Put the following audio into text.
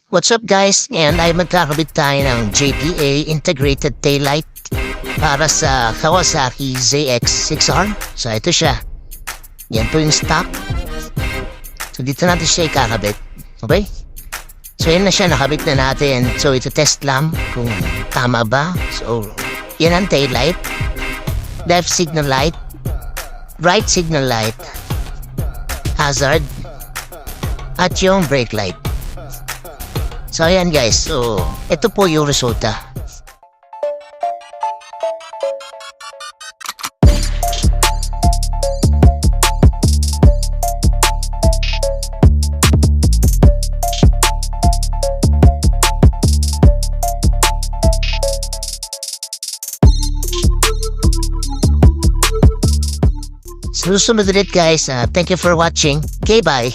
What's up guys? And ay magkakabit tayo ng JPA Integrated Taillight para sa Kawasaki ZX-6R. So ito siya. Yan po yung stock. So dito natin siya ikakabit. Okay? So yan na siya, nakabit na natin. So ito test lang kung tama ba. So yan ang taillight. Left signal light. Right signal light. Hazard. At yung brake light. So ayan guys, so ito po yung resulta. Susunod ulit guys, thank you for watching. Okay, bye.